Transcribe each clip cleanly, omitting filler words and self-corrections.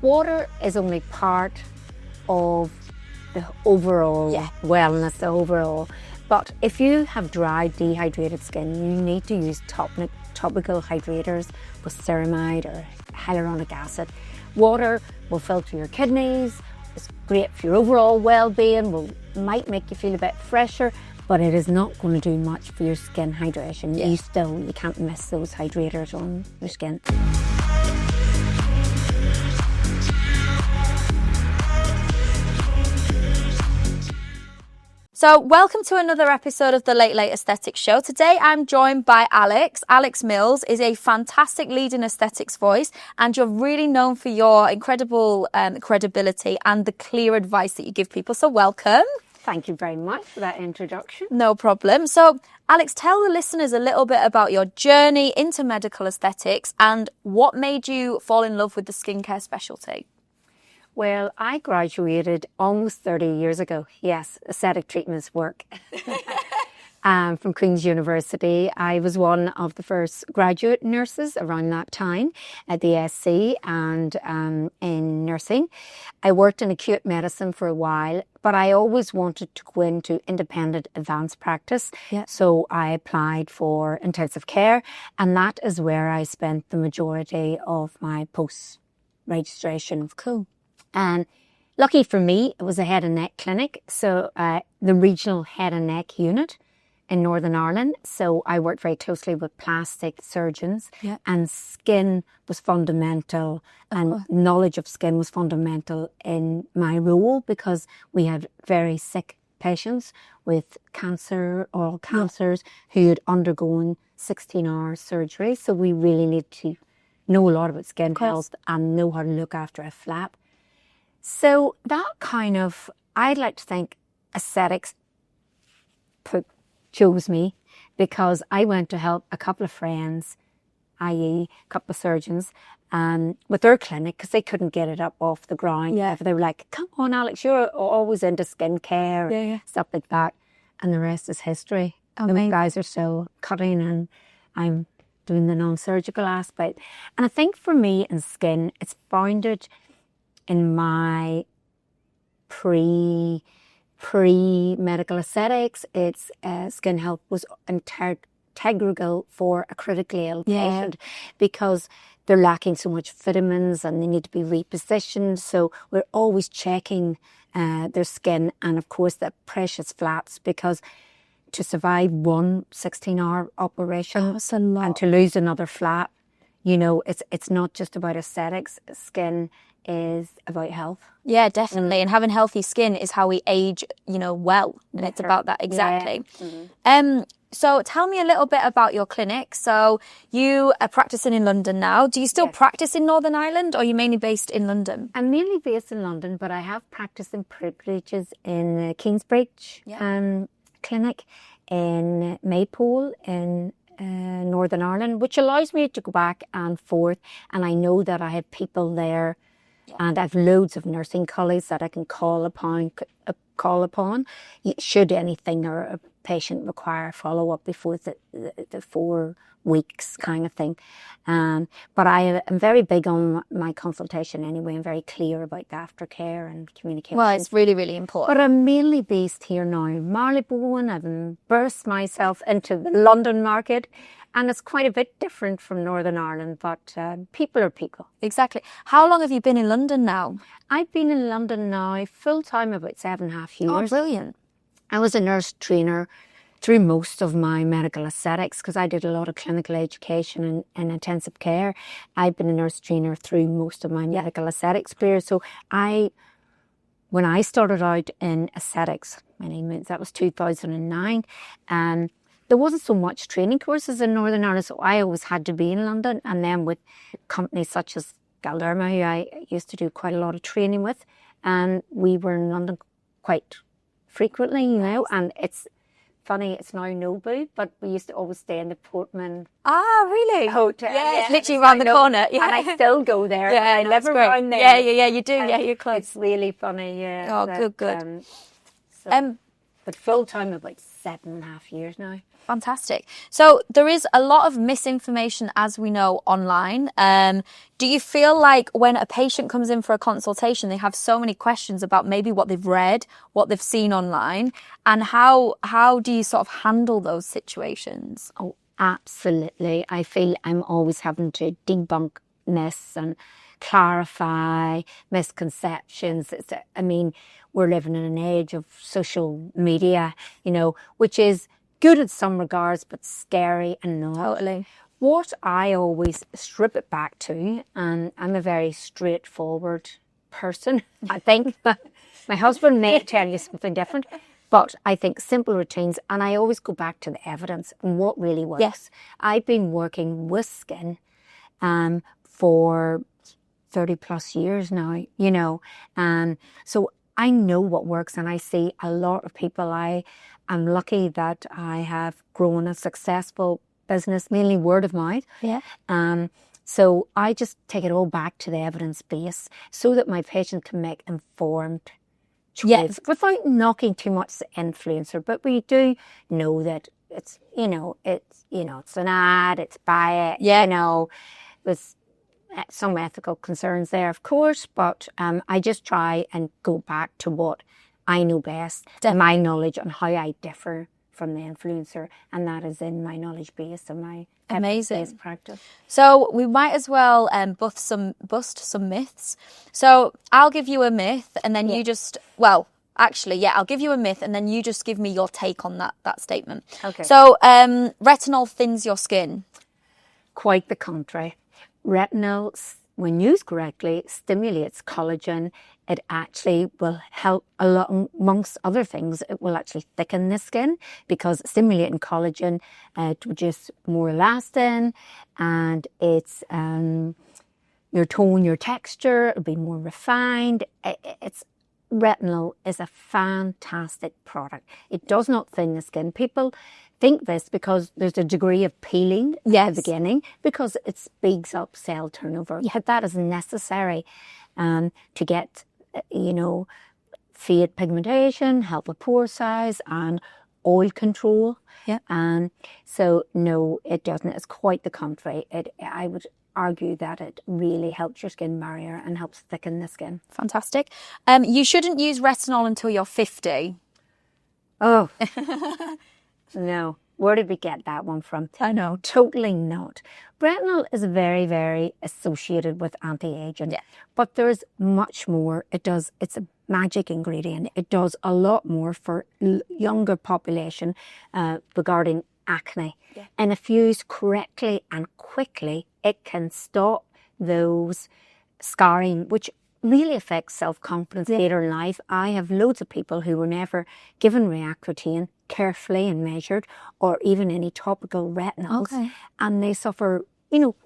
water is only part of the overall wellness, the overall. But if you have dry, dehydrated skin, you need to use topical hydrators with ceramide or hyaluronic acid. Water will filter your kidneys. It's great for your overall well-being. Might make you feel a bit fresher, but it is not going to do much for your skin hydration. You can't miss those hydrators on your skin. So welcome to another episode of the Late Aesthetics Show. Today I'm joined by Alex. Alex Mills is a fantastic leading aesthetics voice, and you're really known for your incredible credibility and the clear advice that you give people. So welcome. Thank you very much for that introduction. No problem. So Alex, tell the listeners a little bit about your journey into medical aesthetics and what made you fall in love with the skincare specialty. Well, I graduated almost 30 years ago. Yes, aesthetic treatments work. From Queen's University. I was one of the first graduate nurses around that time at the SC and in nursing. I worked in acute medicine for a while, but I always wanted to go into independent advanced practice. Yeah. So I applied for intensive care, and that is where I spent the majority of my post-registration. Cool. And lucky for me, it was a head and neck clinic. So the regional head and neck unit in Northern Ireland. So I worked very closely with plastic surgeons, and skin was fundamental, and knowledge of skin was fundamental in my role, because we had very sick patients with cancer or cancers who had undergone 16-hour surgery. So we really need to know a lot about skin health and know how to look after a flap. So that kind of, I'd like to think aesthetics chose me, because I went to help a couple of friends, i.e. a couple of surgeons, with their clinic, because they couldn't get it up off the ground. Yeah. They were like, come on, Alex, you're always into skincare, stuff like that. And the rest is history. Those guys are still cutting, and I'm doing the non-surgical aspect. And I think for me in skin, it's founded in my pre-medical aesthetics. It's skin health was integral for a critically ill patient, because they're lacking so much vitamins and they need to be repositioned. So we're always checking their skin, and of course the precious flaps, because to survive one 16-hour operation and to lose another flap, you know, it's not just about aesthetics. Skin is about health. Yeah, definitely. And having healthy skin is how we age, you know, well. And it's about that, exactly. Yeah. So tell me a little bit about your clinic. So you are practicing in London now. Do you still practice in Northern Ireland, or are you mainly based in London? I'm mainly based in London, but I have practiced in privileges in Kingsbridge clinic, in Maypole, in Northern Ireland, which allows me to go back and forth. And I know that I have people there, and I have loads of nursing colleagues that I can call upon should anything or a patient require follow-up before the 4 weeks kind of thing. But I am very big on my consultation anyway. I'm very clear about the aftercare and communication. Well, it's really, really important. But I'm mainly based here now in Marylebone. I've immersed myself into the London market, and it's quite a bit different from Northern Ireland, but people are people. Exactly. How long have you been in London now? I've been in London now full-time about 7.5 years. Oh, brilliant. I was a nurse trainer through most of my medical aesthetics, because I did a lot of clinical education and intensive care. I've been a nurse trainer through most of my medical aesthetics career. So when I started out in aesthetics, that was 2009, and there wasn't so much training courses in Northern Ireland, so I always had to be in London. And then with companies such as Galderma, who I used to do quite a lot of training with, and we were in London quite frequently, you know, and it's funny, it's now Nobu, but we used to always stay in the Portman really? Hotel. Yeah, it's literally around the corner. Yeah. And I still go there. Yeah, I live around there. Yeah, you do. Yeah, you're close. It's really funny, yeah. Oh, good. But full-time about 7.5 years now. Fantastic. So there is a lot of misinformation, as we know, online. Do you feel like when a patient comes in for a consultation, they have so many questions about maybe what they've read, what they've seen online, and how do you sort of handle those situations? Oh, absolutely. I feel I'm always having to debunk myths and clarify misconceptions. I mean, we're living in an age of social media, which is good in some regards, but scary and not. Totally. What I always strip it back to, and I'm a very straightforward person, I think. My husband may tell you something different, but I think simple routines, and I always go back to the evidence and what really works. Yes. I've been working with skin for 30 plus years now, so I know what works, and I see a lot of people. I'm lucky that I have grown a successful business, mainly word of mouth. Yeah. So I just take it all back to the evidence base so that my patient can make informed choices without knocking too much the influencer. But we do know that it's an ad, it's buy it, there's some ethical concerns there, of course, but I just try and go back to what I know best, my knowledge on how I differ from the influencer, and that is in my knowledge base and my evidence-based practice. So we might as well bust some myths. So I'll give you a myth, and then you just I'll give you a myth, and then you just give me your take on that statement. Okay. So retinol thins your skin. Quite the contrary. Retinol, when used correctly, stimulates collagen. It actually will help a lot, amongst other things. It will actually thicken the skin because stimulating collagen to produce more elastin, and it's your tone, your texture, it'll be more refined. Retinol is a fantastic product. It does not thin the skin. People think this because there's a degree of peeling at the beginning because it speeds up cell turnover. But that is necessary to get, fade pigmentation, help with pore size, and oil control. Yeah. So no, it doesn't. It's quite the contrary. I would argue that it really helps your skin barrier and helps thicken the skin. Fantastic. You shouldn't use retinol until you're 50. Oh, no. Where did we get that one from? I know. Totally not. Retinol is very, very associated with anti-aging, but there's much more. It's a magic ingredient. It does a lot more for younger population regarding acne. Yeah. And if used correctly and quickly, it can stop those scarring, which really affects self-confidence later in life. I have loads of people who were never given Reaccutane carefully and measured, or even any topical retinols, and they suffer,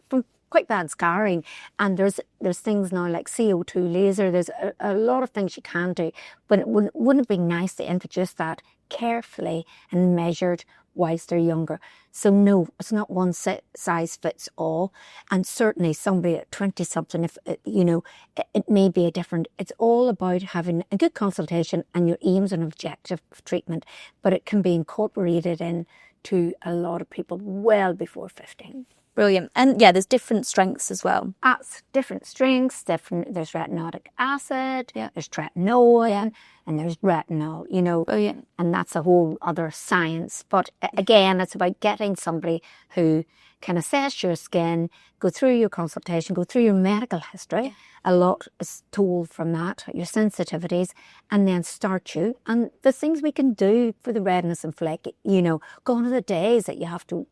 from quite bad scarring. And there's things now like CO2 laser. There's a lot of things you can do, but wouldn't it be nice to introduce that carefully and measured whilst they're younger? So no, it's not one size fits all. And certainly somebody at 20 something, if it may be a different. It's all about having a good consultation and your aims and objective of treatment, but it can be incorporated into a lot of people well before 50. Brilliant. And there's different strengths as well. That's different strengths, there's retinoic acid, there's tretinoin, and there's retinol, Brilliant. And that's a whole other science. But again, it's about getting somebody who can assess your skin, go through your consultation, go through your medical history. A lot is told from that, your sensitivities, and then start you. And the things we can do for the redness and flaky, gone are the days that you have to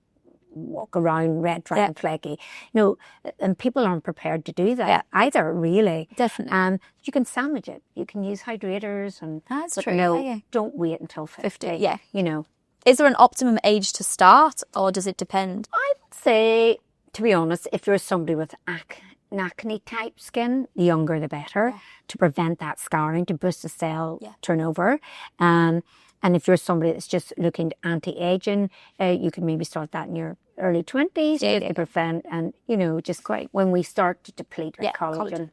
walk around red, dry and flaky, and people aren't prepared to do that either, really. Definitely. You can sandwich it. You can use hydrators, and that's true. No, don't wait until 50. Is there an optimum age to start, or does it depend? I would say, to be honest, if you're somebody with acne type skin, the younger the better, to prevent that scarring, to boost the cell turnover. And if you're somebody that's just looking to anti-aging, you can maybe start that in your early 20s to prevent, and just quite when we start to deplete our collagen.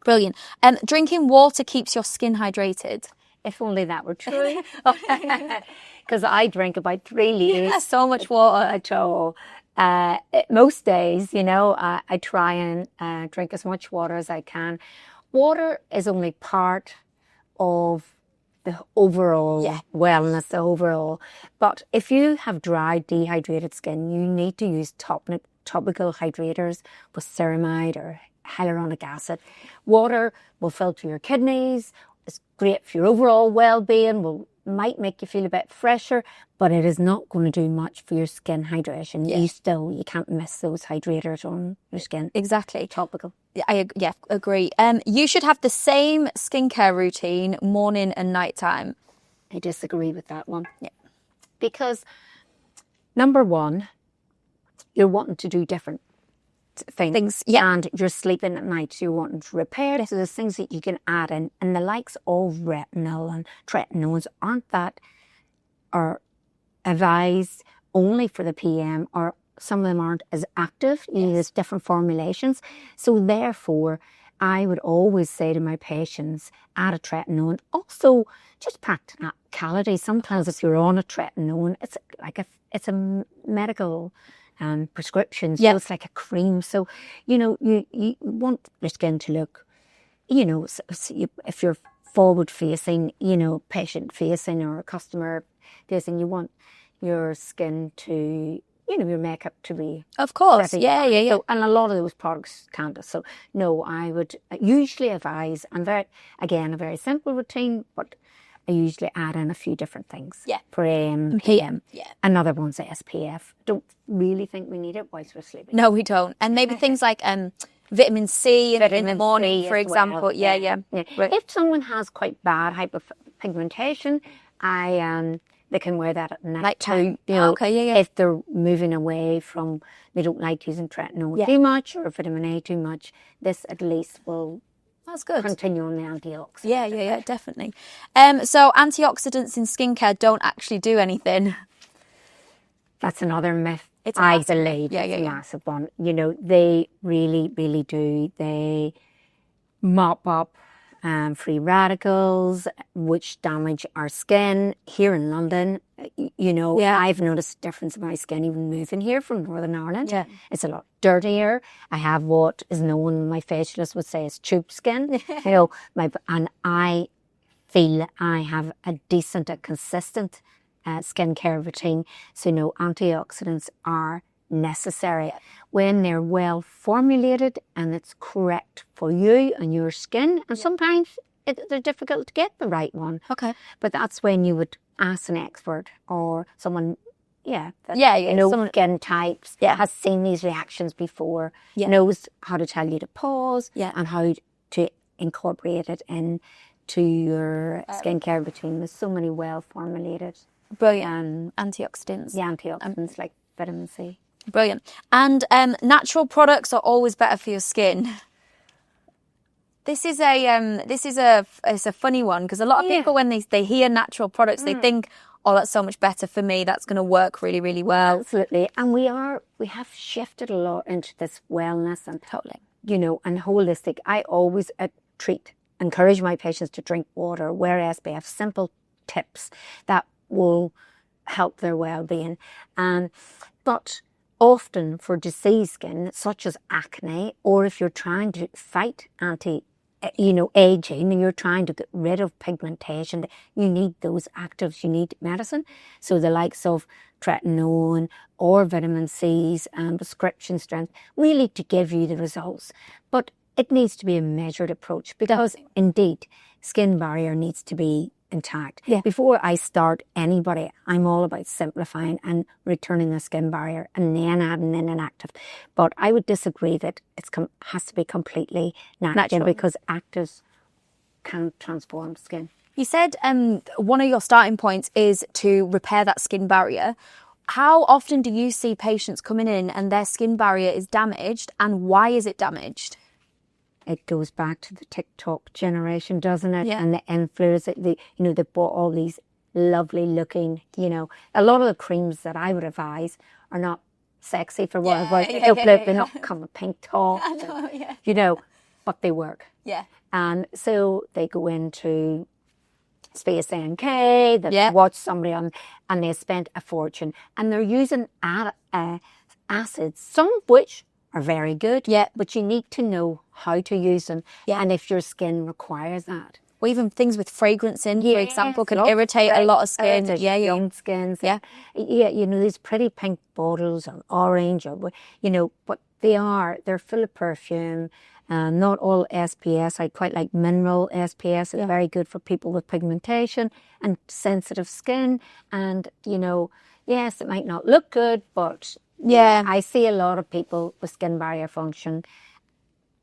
Brilliant. Drinking water keeps your skin hydrated. If only that were true. Because I drink about 3 liters. That's so much water. At all. Most days, you know, I try and drink as much water as I can. Water is only part of the overall wellness, the overall. But if you have dry, dehydrated skin, you need to use topical hydrators with ceramide or hyaluronic acid. Water will filter your kidneys. It's great for your overall well-being. Might make you feel a bit fresher, but it is not going to do much for your skin hydration. You can't miss those hydrators on your skin. Exactly. Topical. I agree. You should have the same skincare routine morning and nighttime. I disagree with that one. Yeah. Because number one, you're wanting to do different things. And you're sleeping at night, so you're wanting to repair. So there's things that you can add in, and the likes of retinol and tretinoins are advised only for the PM, or some of them aren't as active. There's different formulations. So therefore, I would always say to my patients, add a tretinoin. Also, just practicality. Sometimes if you're on a tretinoin, it's a medical prescriptions. So it's like a cream. So, you know, you want your skin to look, you know, if you're forward facing, you know, patient facing or customer facing, you want your skin to, you know, your makeup to be. Of course. Pretty. Yeah. So, and a lot of those products can't. So, no, I would usually advise, and a very simple routine, but I usually add in a few different things. Yeah. For AM, PM. Yeah. Another one's SPF. Don't really think we need it whilst we're sleeping. No, we don't. And maybe things like vitamin C in the morning, for example. Well. Yeah. Right. If someone has quite bad hyperpigmentation, they can wear that at night too. You know, if they're moving away from, they don't like using tretinoin too much or vitamin A too much, this at least will. That's good. Continue on the antioxidants. Yeah, definitely. So antioxidants in skincare don't actually do anything. That's another myth. I believe it's a massive one. You know, they really, really do. They mop up free radicals, which damage our skin. Here in London, you know, I've noticed a difference in my skin even moving here from Northern Ireland. Yeah. It's a lot dirtier. I have what is known, my facialist would say, is tube skin. You know, and I feel I have a decent, a consistent skincare routine. So, no, antioxidants are necessary when they're well formulated and it's correct for you and your skin. And sometimes they're difficult to get the right one. Okay. But that's when you would ask an expert or someone, someone, skin types, has seen these reactions before, knows how to tell you to pause and how to incorporate it into your skincare routine. There's so many well formulated. Brilliant. Antioxidants. The antioxidants like vitamin C. Brilliant. And natural products are always better for your skin. This is a funny one because a lot of people, when they hear natural products, they think, oh, that's so much better for me. That's going to work really, really well. Absolutely. And we have shifted a lot into this wellness and you know, and holistic. I always encourage my patients to drink water, wear SPF, simple tips that will help their well-being. But often for diseased skin, such as acne, or if you're trying to fight aging and you're trying to get rid of pigmentation, you need those actives, you need medicine. So the likes of tretinoin or vitamin C's and prescription strength, really to give you the results. But it needs to be a measured approach because indeed, skin barrier needs to be intact. Yeah. Before I start anybody, I'm all about simplifying and returning the skin barrier and then adding in an active. But I would disagree that it has to be completely natural because actives can transform skin. You said one of your starting points is to repair that skin barrier. How often do you see patients coming in and their skin barrier is damaged, and why is it damaged? It goes back to the TikTok generation, doesn't it? Yeah. And the influencers, they bought all these lovely looking, a lot of the creams that I would advise are not sexy for what they're not come a pink top, but they work. Yeah. And so they go into Space NK, that Yeah. watch somebody on, and they spent a fortune. And they're using acids, some of which are very good, Yeah. but you need to know how to use them, Yeah. and if your skin requires that. Or even things with fragrance in, for Yes, example, can lots of irritate a lot of skin. irritate Yeah, young skins. Yeah. Yeah, you know, these pretty pink bottles or orange or, you know, but they're full of perfume. Not all SPS. I quite like mineral SPS. It's very good for people with pigmentation and sensitive skin. And, you know, yes, it might not look good, but Yeah. I see a lot of people with skin barrier function,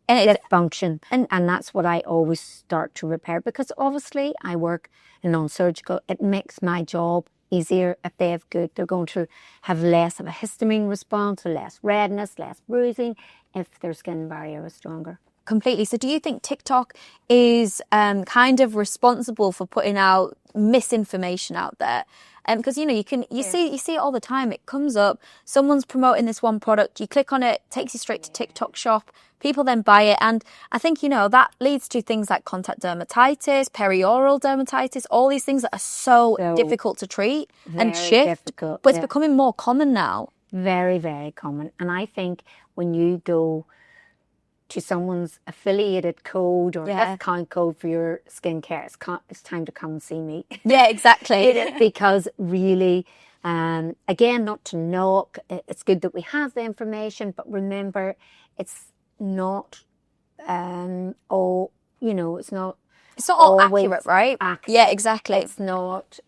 And it's, dysfunction, and that's what I always start to repair, because obviously I work in non-surgical. It makes my job easier. If they have good, they're going to have less of a histamine response, less redness, less bruising, if their skin barrier is stronger. completely. So do you think TikTok is kind of responsible for putting out misinformation out there? Because you know, you see it all the time. It comes up, someone's promoting this one product, you click on it, takes you straight to TikTok shop, people then buy it, and I think, you know, that leads to things like contact dermatitis, perioral dermatitis, all these things that are so difficult to treat and Very shift. difficult, But it's yeah. becoming more common now. Very, very common. And I think when you go to someone's affiliated code or discount code for your skincare, it's time to come and see me. Yeah, exactly. Because really, again, not to knock, it's good that we have the information, but remember, it's not all, you know, it's not all always accurate, right? accurate. Yeah, exactly. It's not,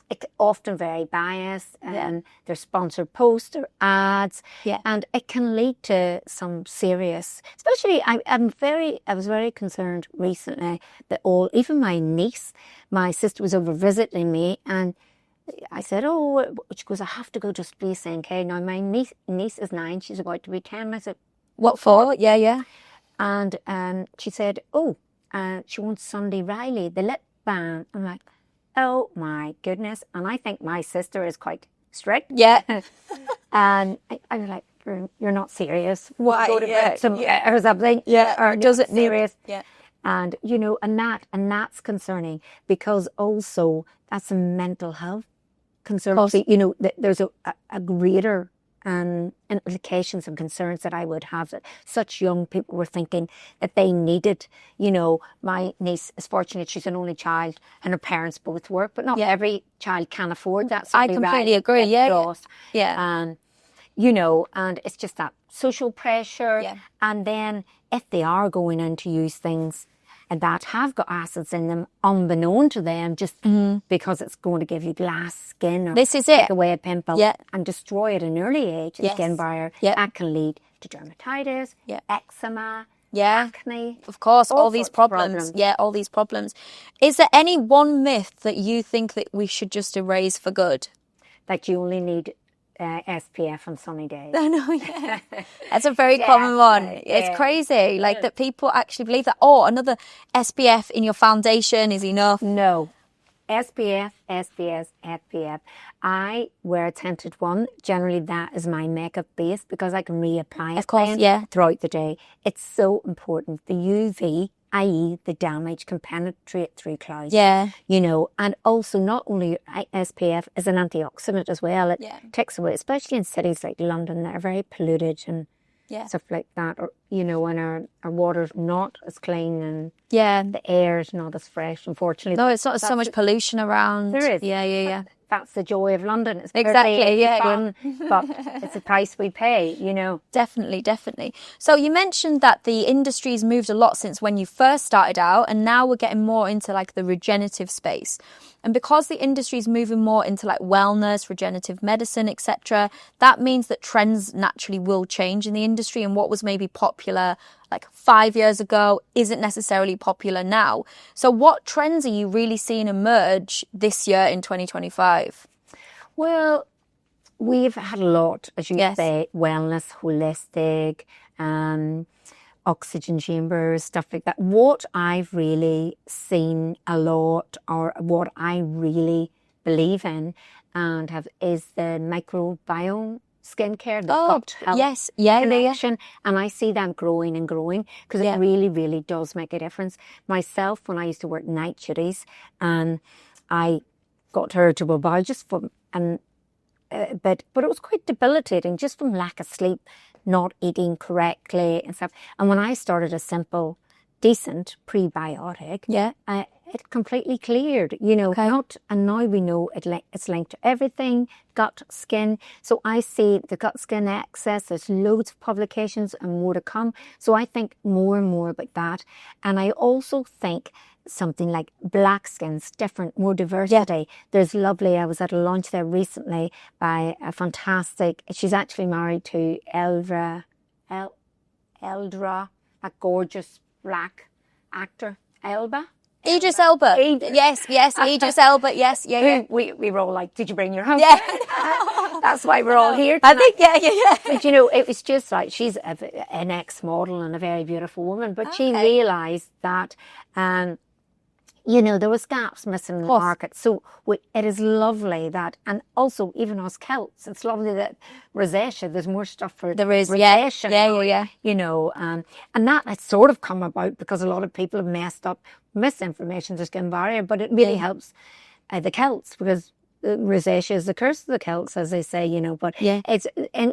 it's often very biased, and there's sponsored posts or ads, and it can lead to some serious, especially I was very concerned recently that even my sister was over visiting me, and I said, oh, she goes, I have to go to Space NK. Now my niece is 9, she's about to be 10. I said, what for? Yeah. And she said, she wants Sunday Riley, the lip balm. I'm like, oh my goodness. And I think my sister is quite strict. Yeah. And I was like, you're not serious. Why? Go to bed or something. Yeah. Or does it serious? Yeah. And, you know, and that's concerning, because also that's a mental health concern. So, you know, there's a greater implications and concerns that I would have, that such young people were thinking that they needed, you know, my niece is fortunate, she's an only child and her parents both work, but not every child can afford that. I completely agree. Yeah. And, you know, and it's just that social pressure. Yeah. And then if they are going in to use things and that have got acids in them, unbeknown to them, just because it's going to give you glass skin or this is take away a pimple and destroy at an early age, skin barrier, that can lead to dermatitis, eczema, acne. Of course, all these problems. Yeah, all these problems. Is there any one myth that you think that we should just erase for good? That you only need SPF on sunny days. I know, yeah. That's a very common one. It's crazy, like that people actually believe that, another SPF in your foundation is enough. No. SPF, SPF. I wear a tinted one. Generally, that is my makeup base, because I can reapply it. Of course, throughout the day. It's so important. The UV, i.e. the damage, can penetrate through clouds. Yeah. You know, and also not only SPF is an antioxidant as well. It takes away, especially in cities like London that are very polluted and stuff like that. Or, you know, and our water's not as clean, and the air is not as fresh, unfortunately. No, it's not so much pollution around. There is. Yeah. That's the joy of London. It's exactly, fun, but it's a price we pay, you know. Definitely. So you mentioned that the industry's moved a lot since when you first started out, and now we're getting more into like the regenerative space. And because the industry's moving more into like wellness, regenerative medicine, etc., that means that trends naturally will change in the industry, and what was maybe popular like 5 years ago isn't necessarily popular now. So what trends are you really seeing emerge this year in 2025? Well, we've had a lot, as you say, wellness, holistic, oxygen chambers, stuff like that. What I've really seen a lot, or what I really believe in and have, is the microbiome skincare, the Oh, gut health yes. Yeah. connection, and I see them growing and growing because it really, really does make a difference. Myself, when I used to work night duties, and I got irritable bowel just from but it was quite debilitating just from lack of sleep, not eating correctly and stuff. And when I started a simple, decent prebiotic, it completely cleared, and now we know it's linked to everything, gut, skin. So I see the gut skin access, there's loads of publications and more to come. So I think more and more about that. And I also think something like black skin's different, more diversity. There's lovely, I was at a launch there recently by a fantastic, she's actually married to Eldra, a gorgeous black actor, Elba. Idris Elba. Yes, Idris Elba. Yes, We were all like, did you bring your husband? Yeah. That's why we're all here I tonight. think, But it was just like, she's an ex-model and a very beautiful woman, but she realised that, there was gaps missing in the market. So it is lovely that, and also even us Celts, it's lovely that rosacea, there's more stuff for rosacea. And that has sort of come about because a lot of people have messed up misinformation to skin barrier, but it really helps the Celts because rosacea is the curse of the Celts, as they say, but it's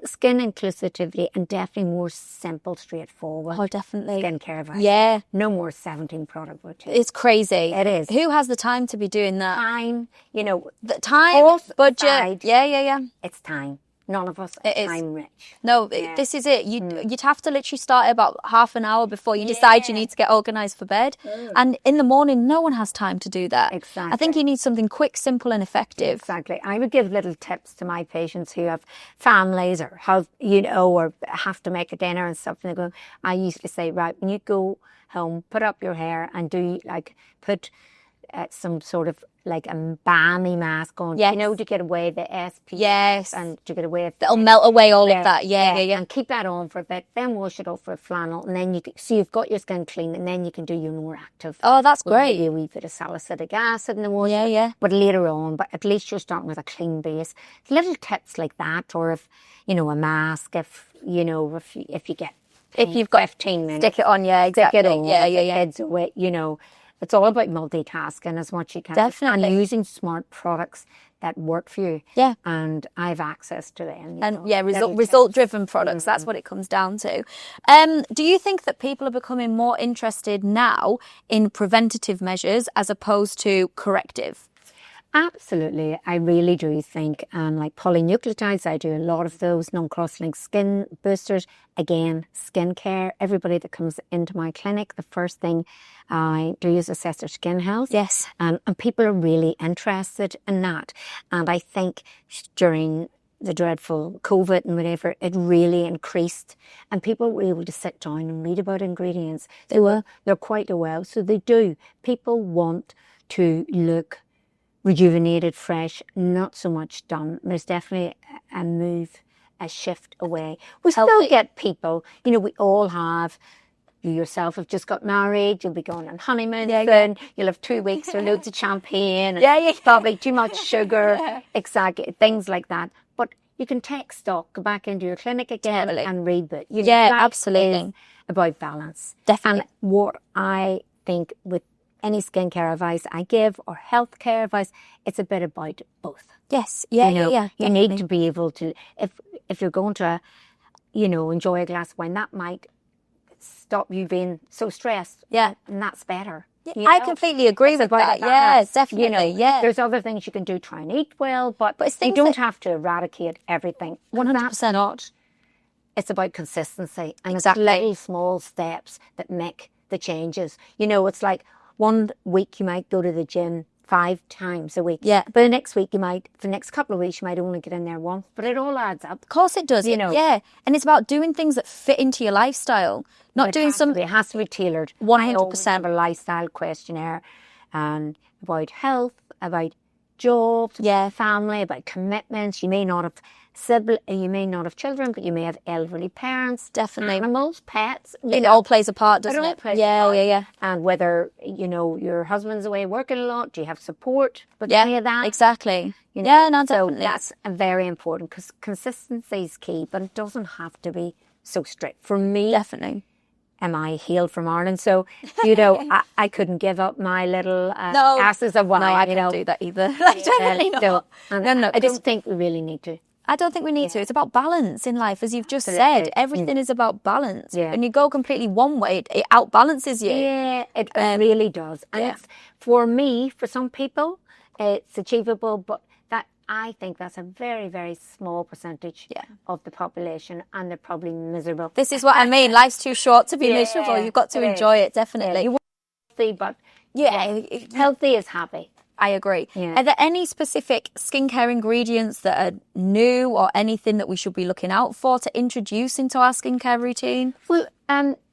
skin inclusivity and definitely more simple, straightforward. Oh, definitely. Skincare advice. Yeah. No more 17 product routine. It's crazy. It is. Who has the time to be doing that? Time, The time, budget. Side, Yeah. it's time. None of us are time rich. No, this is it. You'd have to literally start about half an hour before you decide you need to get organised for bed. And in the morning, no one has time to do that. Exactly. I think you need something quick, simple and effective. Exactly. I would give little tips to my patients who have families or have, or have to make a dinner and stuff. And I used to say, right, when you go home, put up your hair and put some sort of like a balmy mask on, to get away the SPF and to get away that'll melt away all of that. Yeah. And keep that on for a bit, then wash it off with flannel, and then you've got your skin clean, and then you can do your more active. Oh, that's great. Maybe a wee bit of salicylic acid in the wash. Yeah. But later on, but at least you're starting with a clean base. Little tips like that, or if a mask, if you get, if you've got 15 minutes, stick it on. Yeah, exactly. Stick it on. Yeah. Heads away. It's all about multitasking as much as you can. Definitely. And using smart products that work for you. Yeah. And I have access to them. And result-driven products. That's what it comes down to. Do you think that people are becoming more interested now in preventative measures as opposed to corrective? Absolutely. I really do think, like polynucleotides, I do a lot of those, non-cross-linked skin boosters. Again, skincare. Everybody that comes into my clinic, the first thing I do is assess their skin health. Yes. And people are really interested in that. And I think during the dreadful COVID and whatever, it really increased. And people were able to sit down and read about ingredients. They're quite aware. So they do. People want to look rejuvenated, fresh, not so much done. There's definitely a shift away. We still get people, we all have, you yourself have just got married, you'll be going on honeymoon soon, you'll have 2 weeks or loads of champagne, and probably too much sugar, exactly, things like that. But you can take stock, go back into your clinic again and read it. Absolutely. Is about balance. Definitely. And what I think with any skincare advice I give or healthcare advice, it's a bit about both. Yes, yeah. You need to be able to, if you're going to, enjoy a glass of wine, that might stop you being so stressed. Yeah. And that's better. I completely agree with that. Yes, definitely. There's other things you can do, try and eat well, but you don't have to eradicate everything. 100% not. It's about consistency. And it's little small steps that make the changes. It's like, 1 week you might go to the gym 5 times a week. Yeah. But the next week for the next couple of weeks, you might only get in there once. But it all adds up. Of course it does. Yeah. And it's about doing things that fit into your lifestyle. Not doing something. It has to be tailored. 100%. I have a lifestyle questionnaire about health, about jobs, family, about commitments. You may not have children, but you may have elderly parents. Definitely. Animals, pets. It all plays a part, doesn't it? Yeah. And whether, your husband's away working a lot, do you have support? But any of that. Exactly. You know? Yeah, no, So definitely. that's very important because consistency is key, but it doesn't have to be so strict. For me, Definitely. am I hailed from Ireland? So, you know, I couldn't give up my little No. glasses of wine. No, I you can't know. do that either. Like, definitely not. So, and No, I don't think we really need to. I don't think we need to. It's about balance in life, as you've just Absolutely. said. Everything is about balance. Yeah. When you go completely one way, it outbalances you. Yeah, it really does. And it's, for me, for some people, it's achievable, but that I think that's a very, very small percentage of the population, and they're probably miserable. This is what I mean. Life's too short to be miserable. You've got to enjoy it, definitely. Yeah, you want healthy, but healthy is happy. I agree. Yeah. Are there any specific skincare ingredients that are new or anything that we should be looking out for to introduce into our skincare routine? Well,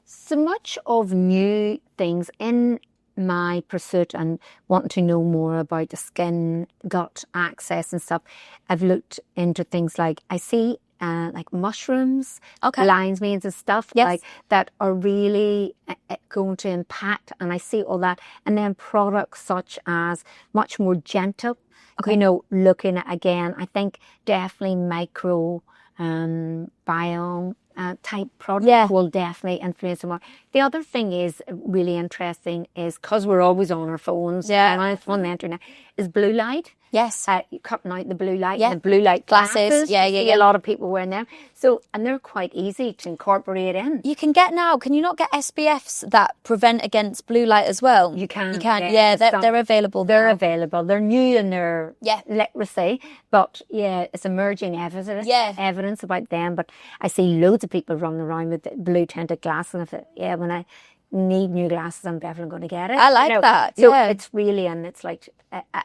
so much of new things in my pursuit and wanting to know more about the skin, gut access and stuff, I've looked into things like, I see like mushrooms, lion's manes and stuff like that are really going to impact, and I see all that. And then products such as much more gentle, you know, looking at, again, I think definitely micro biome type product will definitely influence more. The other thing is really interesting is, because we're always on our phones and on the internet, is blue light. Yes. Cutting out the blue light and the blue light glasses. Yeah. A lot of people wearing them. So, and they're quite easy to incorporate in. You can get now, can you not get SPFs that prevent against blue light as well? You can. You can, yeah, they're available. They're available. They're new in their literacy, but it's emerging evidence about them. But I see loads of people running around with blue tinted glasses, and I thought, when I need new glasses, I'm definitely going to get it. I like that. So it's really, and it's like,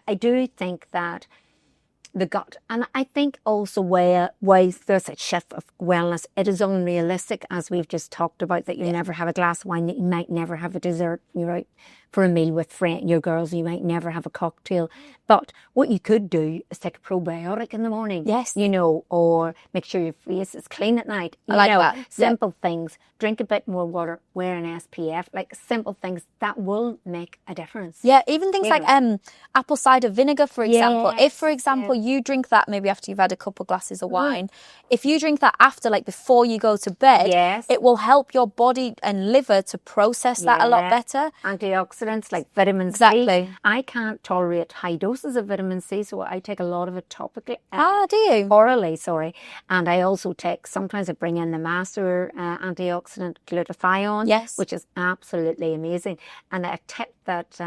I do think that the gut, and I think also why there's a shift of wellness, it is unrealistic, as we've just talked about, that you never have a glass of wine, that you might never have a dessert, you're out for a meal with your girls, you might never have a cocktail. But what you could do is take a probiotic in the morning. Yes. You know, or make sure your face is clean at night. I like that. Simple things. Drink a bit more water, wear an SPF, like simple things that will make a difference. Yeah, even things like apple cider vinegar, for example. If, for example, you drink that maybe after you've had a couple glasses of wine, if you drink that after, like before you go to bed, it will help your body and liver to process that a lot better. Antioxidants like vitamin C. I can't tolerate high doses of vitamin C, so I take a lot of it topically. Do you? Orally, sorry. And I also take, sometimes I bring in the master antioxidant glutathione, which is absolutely amazing. And a tip that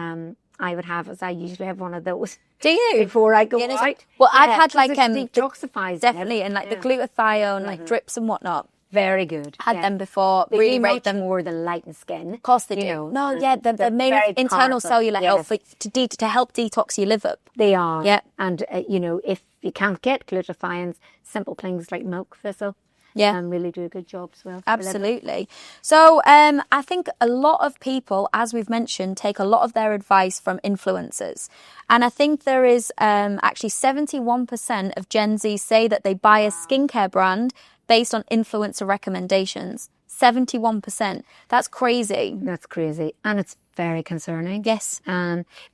I would have is I usually have one of those. Do you? Before I go out. Well, I've had like detoxifies definitely, and like the glutathione, like drips and whatnot. Very good. Had them before. They really do rate much them more than lighten skin. Of course they do. The main internal cellular health to help detox your liver. They are. Yeah. And you know, if you can't get glutathiones, simple things like milk thistle. Really do a good job as well. Absolutely. So I think a lot of people, as we've mentioned, take a lot of their advice from influencers. And I think there is actually 71% of Gen Z say that they buy a skincare brand based on influencer recommendations. 71%. That's crazy. That's crazy. And it's very concerning. Yes.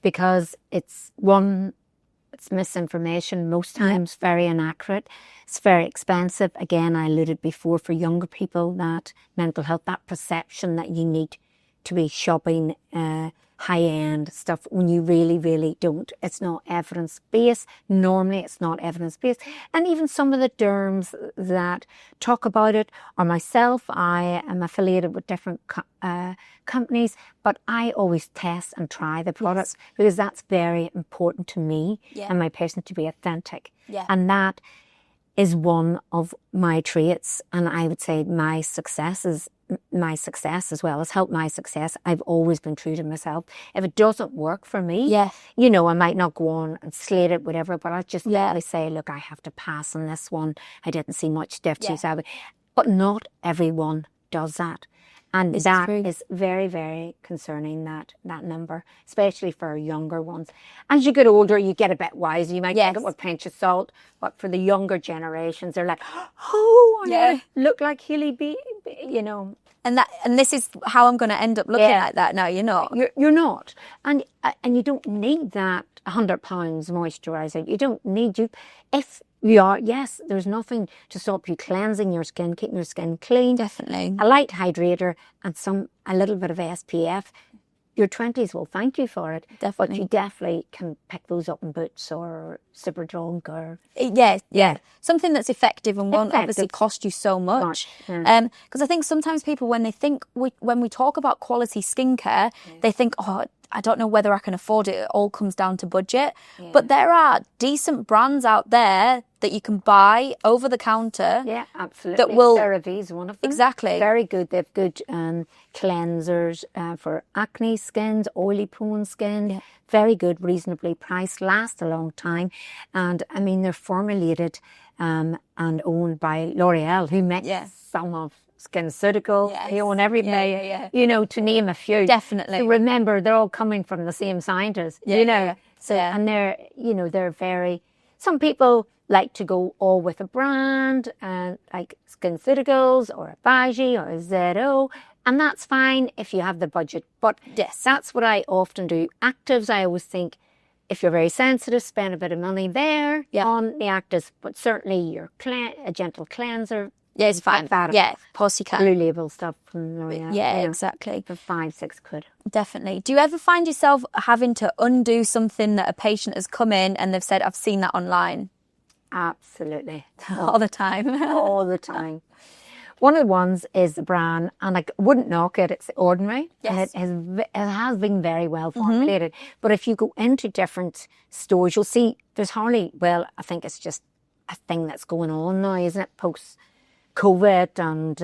Because it's misinformation, most times very inaccurate. It's very expensive. Again, I alluded before, for younger people, that mental health, that perception that you need to be shopping high-end stuff when you really, really don't. It's not evidence-based. Normally, it's not evidence-based. And even some of the derms that talk about it, or myself, I am affiliated with different companies, but I always test and try the products because that's very important to me and my patient to be authentic. And that is one of my traits, and I would say my success as well as help my success. I've always been true to myself. If it doesn't work for me, you know, I might not go on and slate it, whatever, but I just say, look, I have to pass on this one. I didn't see much difference. But not everyone does that. And that is very, very concerning, that number, especially for younger ones. As you get older, you get a bit wiser. You might take it with a pinch of salt. But for the younger generations, they're like, oh, I look like Hilly B, you know. And this is how I'm going to end up looking like that. No, you're not. You're not, and you don't need that £100 moisturizer. You don't need if you are. Yes, there's nothing to stop you cleansing your skin, keeping your skin clean. Definitely, a light hydrator and a little bit of SPF. Your 20s will thank you for it. Definitely. But you definitely can pick those up in Boots or Superdrug or... Yeah. Something that's effective and won't obviously cost you so much. Because I think sometimes people, when we talk about quality skincare, they think, oh, I don't know whether I can afford it. It all comes down to budget. Yeah. But there are decent brands out there that you can buy over the counter. Yeah, absolutely. That will... CeraVe is one of them. Exactly. Very good. They have good cleansers for acne skins, oily prone skin. Yeah. Very good, reasonably priced, last a long time. And I mean, they're formulated and owned by L'Oreal, who makes some of SkinCeuticals, they own everybody, you know, to name a few. Definitely. So remember, they're all coming from the same scientists, you know. So, and they're, you know, they're very, some people like to go all with a brand, like SkinCeuticals or a Baji or a ZO, and that's fine if you have the budget. But that's what I often do. Actives, I always think, if you're very sensitive, spend a bit of money there on the actives, but certainly your a gentle cleanser. Yeah, it's fine. Yeah, of course you can. Blue label stuff from L'Oreal. Yeah, exactly. For £5-6 Definitely. Do you ever find yourself having to undo something that a patient has come in and they've said, I've seen that online? Absolutely. All the time. All the time. One of the ones is the brand, and I wouldn't knock it, it's Ordinary. Yes. And it has been very well formulated. But if you go into different stores, you'll see there's hardly, well, I think it's just a thing that's going on now, isn't it? Post-COVID and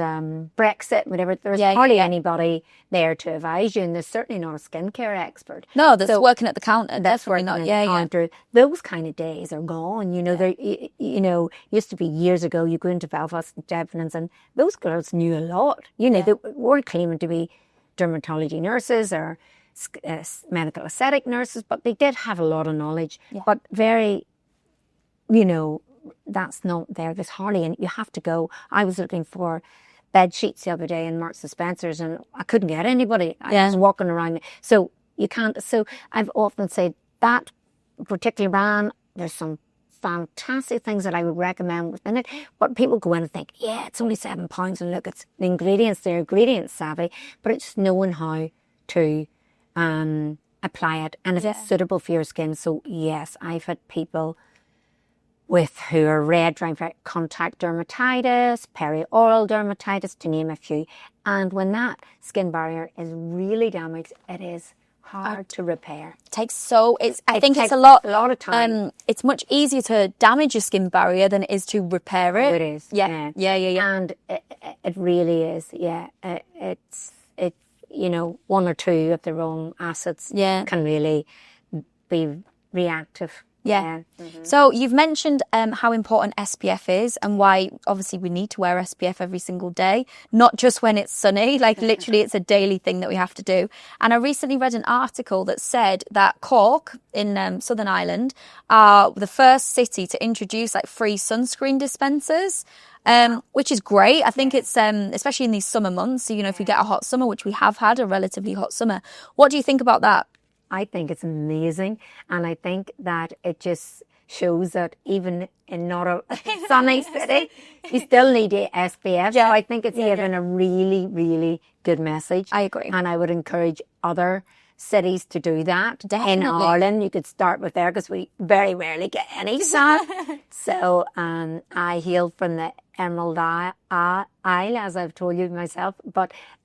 Brexit, whatever. There's hardly anybody there to advise you, and there's certainly not a skincare expert. No, that's working at the counter. That's working at the counter. Those kind of days are gone. You know, there. You know, used to be years ago. You go into Belfast and Debenhams, and those girls knew a lot. You know, they weren't claiming to be dermatology nurses or medical aesthetic nurses, but they did have a lot of knowledge. Yeah. But very, you know, that's not there. There's hardly any. You have to go. I was looking for bed sheets the other day in Marks and Spencer's, and I couldn't get anybody. I was walking around. So you can't. So I've often said that particular brand, there's some fantastic things that I would recommend within it. But people go in and think, yeah, it's only £7, and look, it's the ingredients. They're ingredient savvy, but it's knowing how to apply it and if it's suitable for your skin. So yes, I've had people who are red dry contact dermatitis, perioral dermatitis, to name a few. And when that skin barrier is really damaged, it is hard to repair. I think it's a lot of time. It's much easier to damage your skin barrier than it is to repair it. Oh, it is. Yeah. And it really is. Yeah. It's you know, one or two of the wrong acids can really be reactive. Yeah. So you've mentioned how important SPF is and why obviously we need to wear SPF every single day, not just when it's sunny, like literally it's a daily thing that we have to do. And I recently read an article that said that Cork in Southern Ireland are the first city to introduce like free sunscreen dispensers. Which is great. I think it's, especially in these summer months, so, you know, if you get a hot summer, which we have had a relatively hot summer. What do you think about that? I think it's amazing, and I think that it just shows that even in not a sunny city, you still need a SPF. So I think it's given a really, really good message. I agree. And I would encourage other cities to do that. Definitely. In Ireland, you could start with there because we very rarely get any sun. So I hail from the Emerald Isle, as I've told you myself,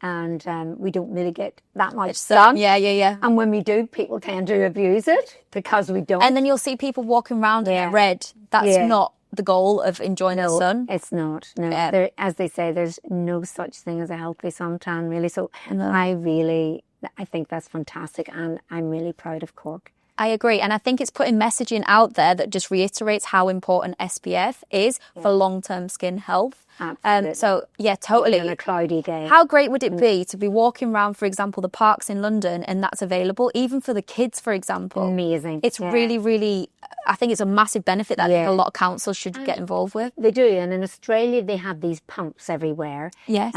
and we don't really get that much sun. Yeah. And when we do, people tend to abuse it because we don't. And then you'll see people walking around in red. That's not the goal of enjoying the sun. It's not. No, as they say, there's no such thing as a healthy suntan, really. So I think that's fantastic, and I'm really proud of Cork. I agree. And I think it's putting messaging out there that just reiterates how important SPF is for long-term skin health. Absolutely. So, yeah, totally. On a cloudy day. How great would it be to be walking around, for example, the parks in London, and that's available, even for the kids, for example? Amazing. It's really, really, I think it's a massive benefit that a lot of councils should get involved with. They do. And in Australia, they have these pumps everywhere. Yes.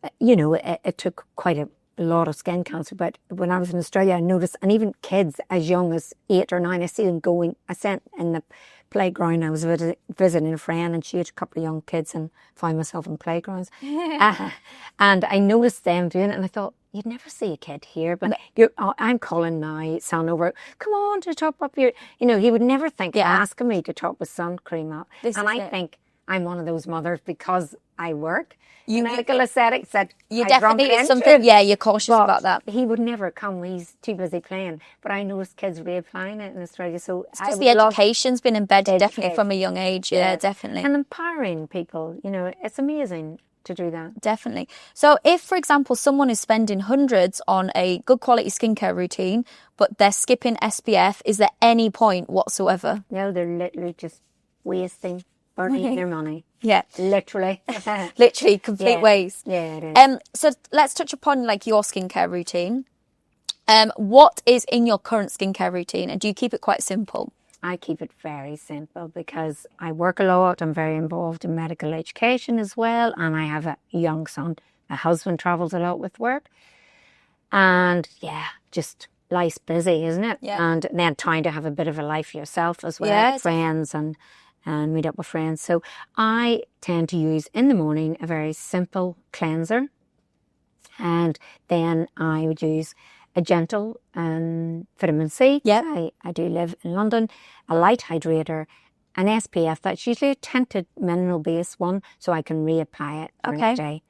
it took quite a lot of skin cancer. But when I was in Australia, I noticed, and even kids as young as 8 or 9, I see them going. I sent in the playground. I was visiting a friend, and she had a couple of young kids, and found myself in playgrounds. And I noticed them doing it, and I thought, you'd never see a kid here. But I'm calling my son over, come on to top up your, he would never think of asking me to top his sun cream up. And I think I'm one of those mothers, because I work in medical aesthetics, that you definitely, it's something, you're cautious about that. He would never come, he's too busy playing. But I noticed kids reapplying it in Australia. So it's just the education's been embedded definitely from a young age. Yeah, definitely. And empowering people, it's amazing to do that. Definitely. So if, for example, someone is spending hundreds on a good quality skincare routine, but they're skipping SPF, is there any point whatsoever? No, they're literally just wasting, burning their money. Yeah. Literally. Literally, complete waste. Yeah, it is. So let's touch upon your skincare routine. What is in your current skincare routine, and do you keep it quite simple? I keep it very simple because I work a lot. I'm very involved in medical education as well. And I have a young son. My husband travels a lot with work. And just life's busy, isn't it? Yeah. And then trying to have a bit of a life yourself as well. Friends and meet up with friends. So I tend to use in the morning a very simple cleanser. And then I would use a gentle vitamin C. Yeah. I do live in London. A light hydrator, an SPF, that's usually a tinted mineral based one, so I can reapply it the next day.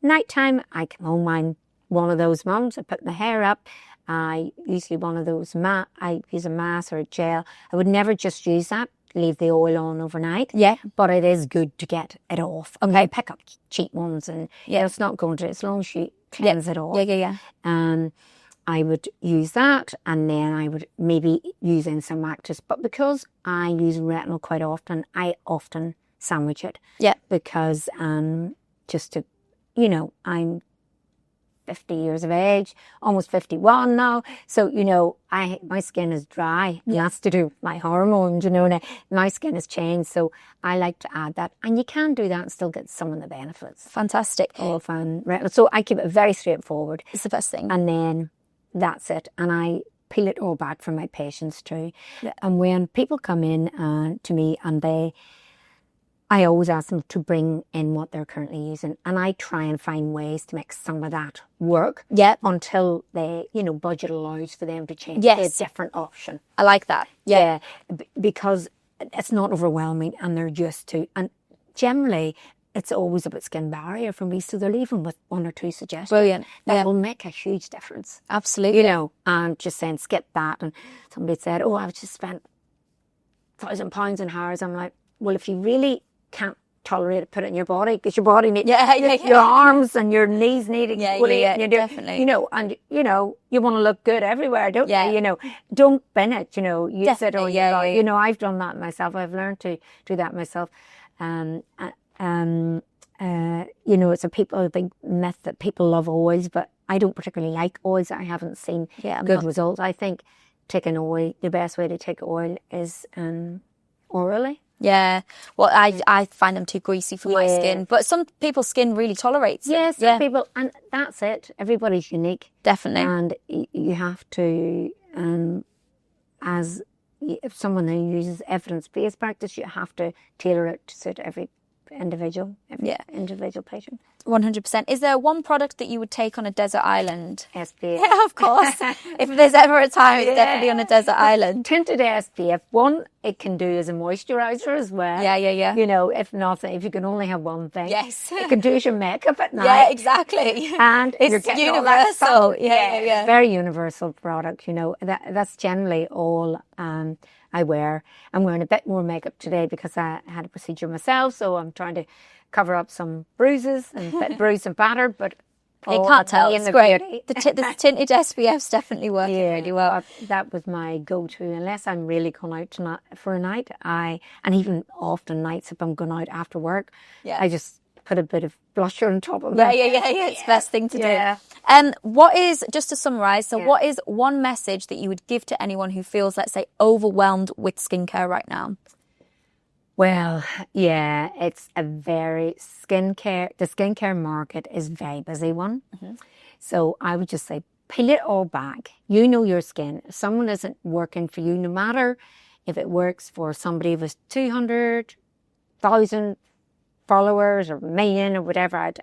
Nighttime, I can hold mine, one of those mums. I put my hair up. I usually one of those I use a mask or a gel. I would never just use that, leave the oil on overnight. Yeah. But it is good to get it off. Okay, pick up cheap ones, and it's not going to, as long as you cleanse it off. Yeah. I would use that, and then I would maybe use in some actives. But because I use retinol quite often, I often sandwich it. Yeah. Because just to, I'm 50 years of age, almost 51 now. So, my skin is dry. And that's to do with my hormones, and my skin has changed. So I like to add that. And you can do that and still get some of the benefits. Fantastic. Of retinol. So I keep it very straightforward. It's the best thing. And then that's it. And I peel it all back for my patients too. Yeah. And when people come in to me and I always ask them to bring in what they're currently using. And I try and find ways to make some of that work. Yeah. Until they, budget allows for them to change to a different option. I like that. Yeah. Because it's not overwhelming and they're used to. And generally, it's always about skin barrier for me. So they're leaving with 1 or 2 suggestions. Brilliant. That will make a huge difference. Absolutely. And just saying, skip that. And somebody said, I've just spent £1,000 in hairs. I'm like, well, if you really can't tolerate it, put it in your body, because your body needs your arms and your knees need it. Definitely. And you want to look good everywhere, don't you? Don't bin it. Use it on your body. I've done that myself. I've learned to do that myself. It's a big myth that people love oils, but I don't particularly like oils. I haven't seen good results. I think taking oil, the best way to take oil is orally. Yeah. Well, I find them too greasy for my skin, but some people's skin really tolerates it. Yes, some people, and that's it. Everybody's unique. Definitely. And you have to, if someone who uses evidence-based practice, you have to tailor it to suit every individual patient. 100%. Is there one product that you would take on a desert island? SPF. Yeah, of course. If there's ever a time, it's definitely on a desert island. Tinted SPF. One, it can do as a moisturiser as well. Yeah. If nothing, if you can only have one thing. Yes. It can do as your makeup at night. Yeah, exactly. And it's universal. Yeah. Very universal product, That's generally all I wear. I'm wearing a bit more makeup today because I had a procedure myself, so I'm trying to cover up some bruises and a bit bruised and battered, but you can't tell. It's great. The tinted SPF's definitely working really well. That was my go-to. Unless I'm really going out tonight for a night, and even often nights if I'm going out after work, I just put a bit of blusher on top of it. Yeah. It's the best thing to do. What is, just to summarise, what is one message that you would give to anyone who feels, let's say, overwhelmed with skincare right now? Well, yeah, it's a very the skincare market is a very busy one. So I would just say, peel it all back. You know your skin. If someone isn't working for you, no matter if it works for somebody with 200,000 followers or a million or whatever, I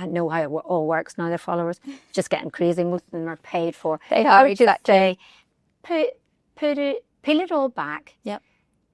know how it all works now, the followers. Just getting crazy. Most of them are paid for. They I are, would just exactly. say, peel it all back. Yep.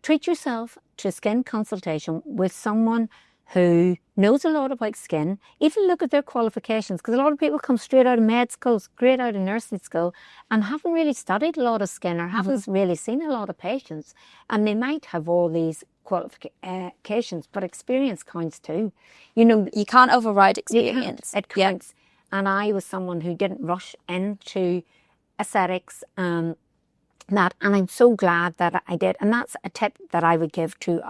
Treat yourself to a skin consultation with someone who knows a lot about skin. Even look at their qualifications, because a lot of people come straight out of med school, straight out of nursing school, and haven't really studied a lot of skin or haven't really seen a lot of patients. And they might have all these qualifications, but experience counts too. You know, You can't override you experience. can't. It counts. And I was someone who didn't rush into aesthetics and I'm so glad that I did. And that's a tip that I would give to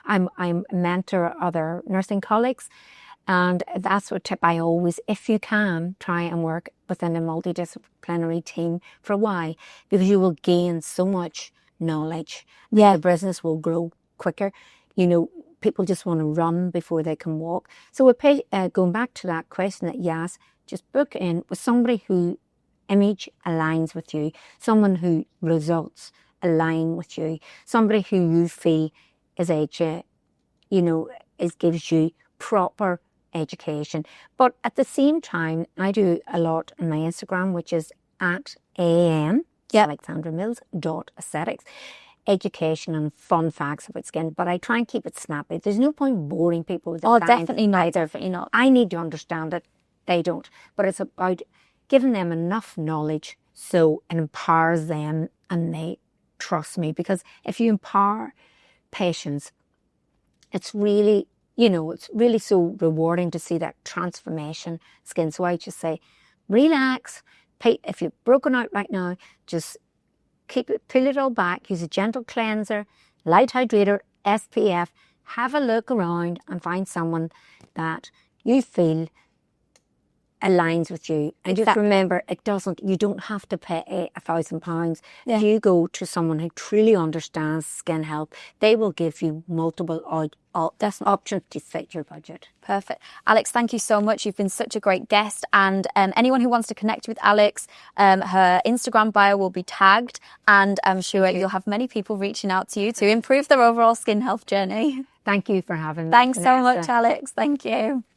I'm a mentor other nursing colleagues. And that's a tip I always, if you can, try and work within a multidisciplinary team. For why? Because you will gain so much knowledge. Yeah. The business will grow quicker. You know, people just want to run before they can walk. So going back to that question that you asked, just book in with somebody who image aligns with you, someone who results align with you, somebody who you feel is gives you proper education. But at the same time, I do a lot on my Instagram, which is at alexandramills.aesthetics. Education and fun facts about skin, but I try and keep it snappy. There's no point boring people with the Definitely not. Definitely not. I need to understand it. They don't. But it's about giving them enough knowledge so it empowers them and they trust me. Because if you empower patients, it's really, it's really so rewarding to see that transformation skin. So I just say, relax. If you're broken out right now, just peel it all back. Use a gentle cleanser, light hydrator, SPF. Have a look around and find someone that you feel aligns with you. And just remember, you don't have to pay £1,000. Yeah. If you go to someone who truly understands skin health, they will give you multiple options to fit your budget. Perfect. Alex, thank you so much. You've been such a great guest. And anyone who wants to connect with Alex, her Instagram bio will be tagged. And I'm sure you'll have many people reaching out to you to improve their overall skin health journey. Thank you for having me. Thanks so Vanessa. much, Alex. Thank you.